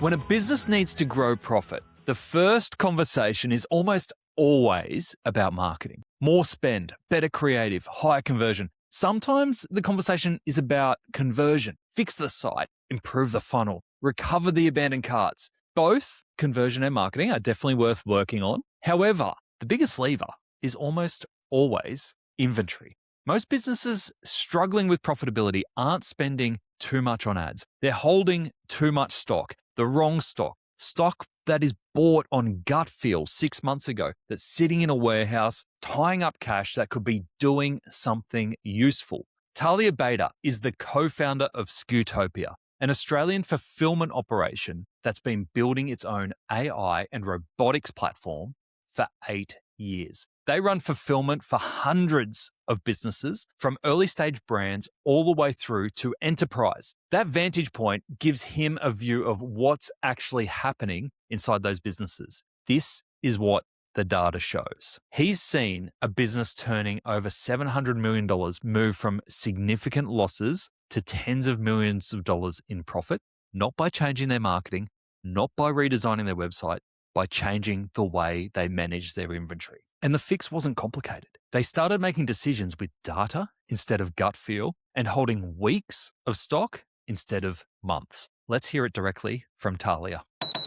When a business needs to grow profit, the first conversation is almost always about marketing. More spend, better creative, higher conversion. Sometimes the conversation is about conversion. Fix the site, improve the funnel, recover the abandoned carts. Both conversion and marketing are definitely worth working on. However, the biggest lever is almost always inventory. Most businesses struggling with profitability aren't spending too much on ads. They're holding too much stock, the wrong stock that is bought on gut feel 6 months ago, that's sitting in a warehouse, tying up cash that could be doing something useful. Talea Bader is the co-founder of SKUTOPIA, an Australian fulfilment operation that's been building its own AI and robotics platform for 8 years. They run fulfillment for hundreds of businesses, from early stage brands all the way through to enterprise. That vantage point gives him a view of what's actually happening inside those businesses. This is what the data shows. He's seen a business turning over $700 million move from significant losses to tens of millions of dollars in profit, not by changing their marketing, not by redesigning their website, by changing the way they manage their inventory. And the fix wasn't complicated. They started making decisions with data instead of gut feel and holding weeks of stock instead of months. Let's hear it directly from Talea.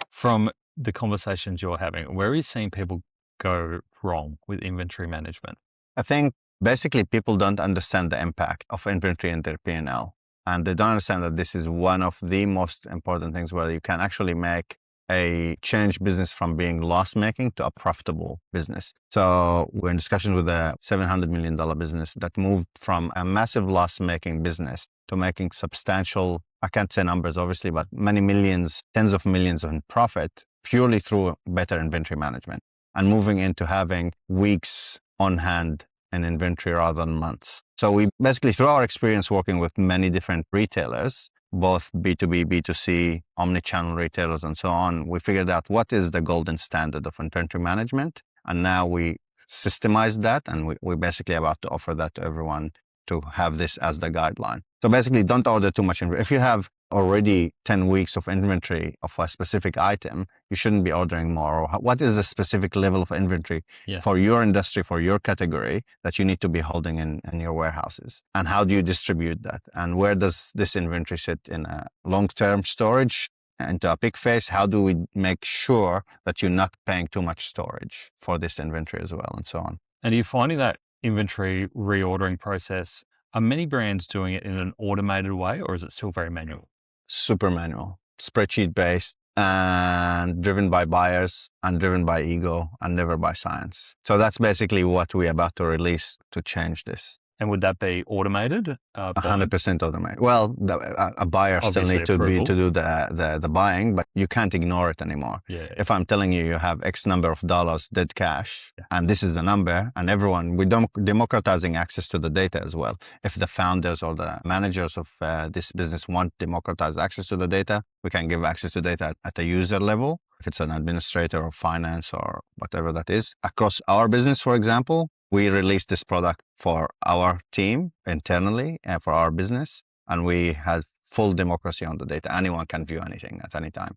From the conversations you're having, where are you seeing people go wrong with inventory management? I think basically people don't understand the impact of inventory in their P&L. And they don't understand that this is one of the most important things where you can actually make a change business from being loss-making to a profitable business. So we're in discussion with a $700 million business that moved from a massive loss-making business to making substantial, I can't say numbers obviously, but many millions, tens of millions in profit purely through better inventory management and moving into having weeks on hand in inventory rather than months. So we basically, through our experience working with many different retailers, both B2B, B2C, omni-channel retailers, and so on, we figured out what is the golden standard of inventory management. And now we systemize that, and we're basically about to offer that to everyone to have this as the guideline. So basically, don't order too much inventory. If you have already 10 weeks of inventory of a specific item, you shouldn't be ordering more. Or what is the specific level of inventory for your industry, for your category that you need to be holding in your warehouses? And how do you distribute that? And where does this inventory sit in a long-term storage into a peak phase? How do we make sure that you're not paying too much storage for this inventory as well, and so on? And are you finding that inventory reordering process, are many brands doing it in an automated way, or is it still very manual? Super manual, spreadsheet based, and driven by buyers and driven by ego and never by science. So that's basically what we're about to release to change this. And would that be automated? 100% automated. Well, a buyer still need to do the buying, but you can't ignore it anymore. If I'm telling you have X number of dollars dead cash, and this is the number, and we're democratizing access to the data as well. If the founders or the managers of this business want democratized access to the data, we can give access to data at a user level. If it's an administrator or finance or whatever that is. Across our business, for example, we released this product for our team internally and for our business, and we had full democracy on the data. Anyone can view anything at any time.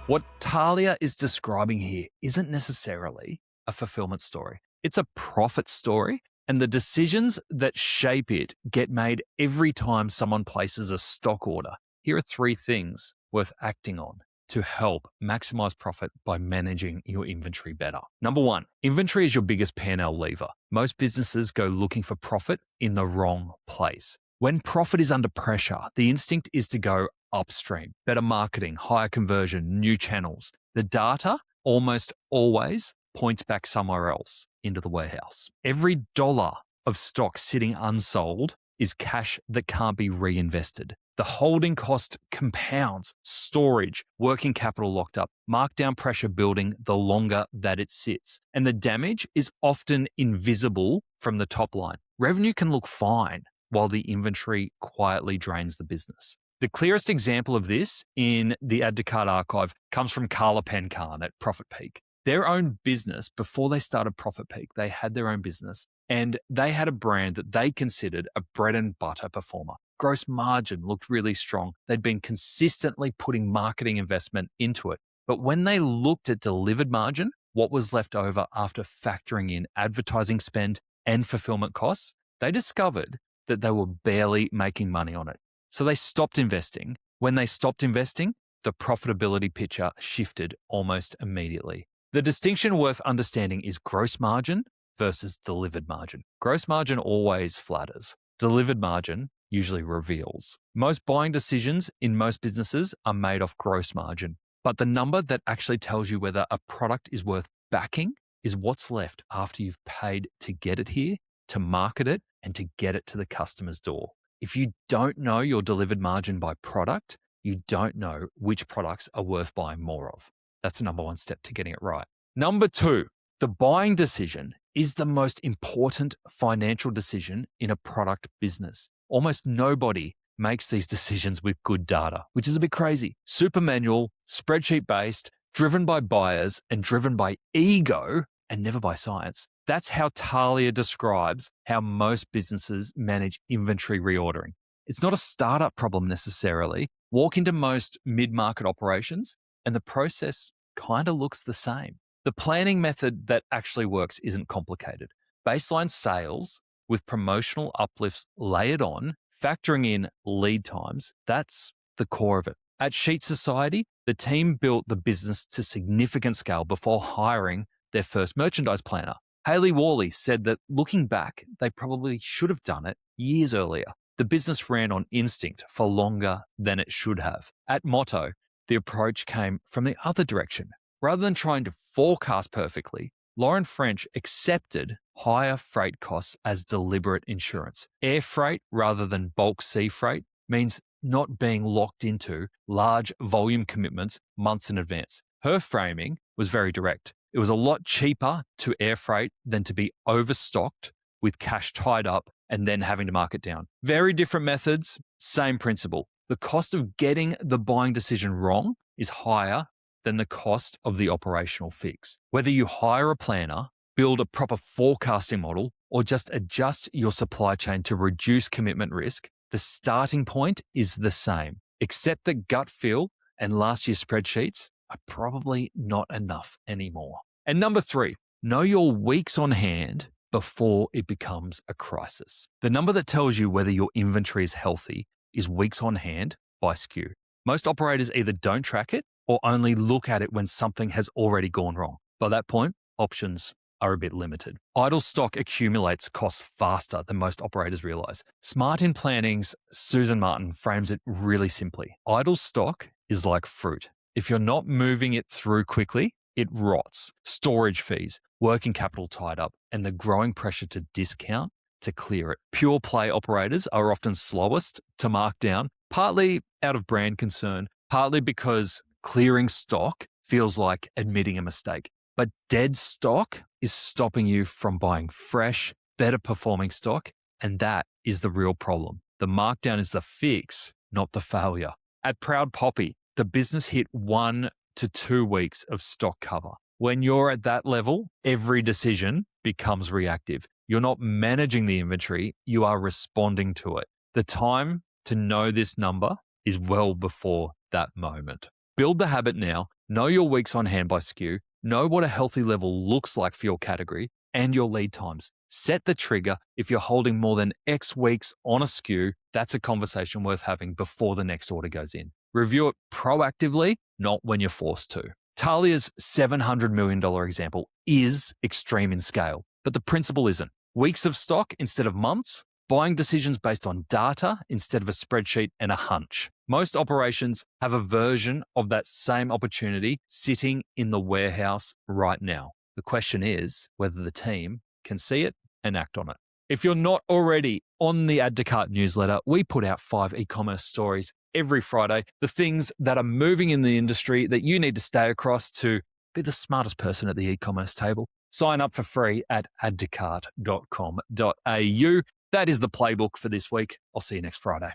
What Talea is describing here isn't necessarily a fulfillment story. It's a profit story, and the decisions that shape it get made every time someone places a stock order. Here are 3 things worth acting on to help maximize profit by managing your inventory better. Number 1, inventory is your biggest P&L lever. Most businesses go looking for profit in the wrong place. When profit is under pressure, the instinct is to go upstream, better marketing, higher conversion, new channels. The data almost always points back somewhere else into the warehouse. Every dollar of stock sitting unsold is cash that can't be reinvested. The holding cost compounds, storage, working capital locked up, markdown pressure building the longer that it sits. And the damage is often invisible from the top line. Revenue can look fine while the inventory quietly drains the business. The clearest example of this in the Add to Cart archive comes from Carla Pencarn at Profit Peak. Their own business, before they started Profit Peak, they had their own business and they had a brand that they considered a bread and butter performer. Gross margin looked really strong. They'd been consistently putting marketing investment into it. But when they looked at delivered margin, what was left over after factoring in advertising spend and fulfillment costs, they discovered that they were barely making money on it. So they stopped investing. When they stopped investing, the profitability picture shifted almost immediately. The distinction worth understanding is gross margin versus delivered margin. Gross margin always flatters. Delivered margin usually reveals. Most buying decisions in most businesses are made off gross margin, but the number that actually tells you whether a product is worth backing is what's left after you've paid to get it here, to market it, and to get it to the customer's door. If you don't know your delivered margin by product, you don't know which products are worth buying more of. That's the number one step to getting it right. Number two, the buying decision is the most important financial decision in a product business. Almost nobody makes these decisions with good data, which is a bit crazy. Super manual, spreadsheet-based, driven by buyers and driven by ego and never by science. That's how Talea describes how most businesses manage inventory reordering. It's not a startup problem necessarily. Walk into most mid-market operations and the process kind of looks the same. The planning method that actually works isn't complicated. Baseline sales with promotional uplifts layered on, factoring in lead times, that's the core of it. At Sheet Society, the team built the business to significant scale before hiring their first merchandise planner. Hayley Worley said that looking back, they probably should have done it years earlier. The business ran on instinct for longer than it should have. At Motto, the approach came from the other direction. Rather than trying to forecast perfectly, Lauren French accepted higher freight costs as deliberate insurance. Air freight rather than bulk sea freight means not being locked into large volume commitments months in advance. Her framing was very direct. It was a lot cheaper to air freight than to be overstocked with cash tied up and then having to mark it down. Very different methods, same principle. The cost of getting the buying decision wrong is higher than the cost of the operational fix. Whether you hire a planner, build a proper forecasting model, or just adjust your supply chain to reduce commitment risk, the starting point is the same. Except that gut feel and last year's spreadsheets are probably not enough anymore. And number three, know your weeks on hand before it becomes a crisis. The number that tells you whether your inventory is healthy is weeks on hand by SKU. Most operators either don't track it or only look at it when something has already gone wrong. By that point, options are a bit limited. Idle stock accumulates cost faster than most operators realize. Smart in Planning's Susan Martin frames it really simply. Idle stock is like fruit. If you're not moving it through quickly, it rots. Storage fees, working capital tied up, and the growing pressure to discount to clear it. Pure play operators are often slowest to mark down, partly out of brand concern, partly because clearing stock feels like admitting a mistake. But dead stock is stopping you from buying fresh, better performing stock, and that is the real problem. The markdown is the fix, not the failure. At Proud Poppy, the business hit 1 to 2 weeks of stock cover. When you're at that level, every decision becomes reactive. You're not managing the inventory, you are responding to it. The time to know this number is well before that moment. Build the habit now, know your weeks on hand by SKU, know what a healthy level looks like for your category and your lead times. Set the trigger. If you're holding more than X weeks on a SKU, that's a conversation worth having before the next order goes in. Review it proactively, not when you're forced to. Talia's $700 million example is extreme in scale, but the principle isn't. Weeks of stock instead of months, buying decisions based on data instead of a spreadsheet and a hunch. Most operations have a version of that same opportunity sitting in the warehouse right now. The question is whether the team can see it and act on it. If you're not already on the Add to Cart newsletter, we put out 5 e-commerce stories every Friday, the things that are moving in the industry that you need to stay across to be the smartest person at the e-commerce table. Sign up for free at addtocart.com.au. That is the playbook for this week. I'll see you next Friday.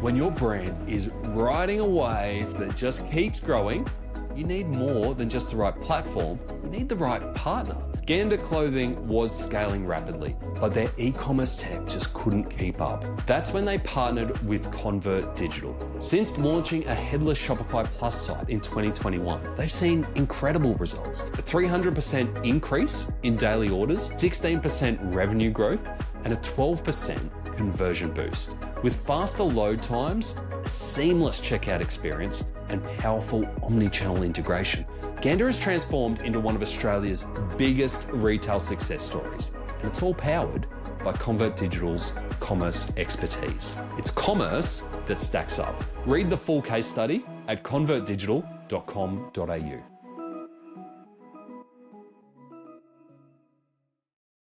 When your brand is riding a wave that just keeps growing, you need more than just the right platform, you need the right partner. Gander Clothing was scaling rapidly, but their e-commerce tech just couldn't keep up. That's when they partnered with Convert Digital. Since launching a headless Shopify Plus site in 2021, they've seen incredible results. A 300% increase in daily orders, 16% revenue growth, and a 12% conversion boost. With faster load times, a seamless checkout experience, and powerful omni-channel integration, Gander has transformed into one of Australia's biggest retail success stories, and it's all powered by Convert Digital's commerce expertise. It's commerce that stacks up. Read the full case study at convertdigital.com.au.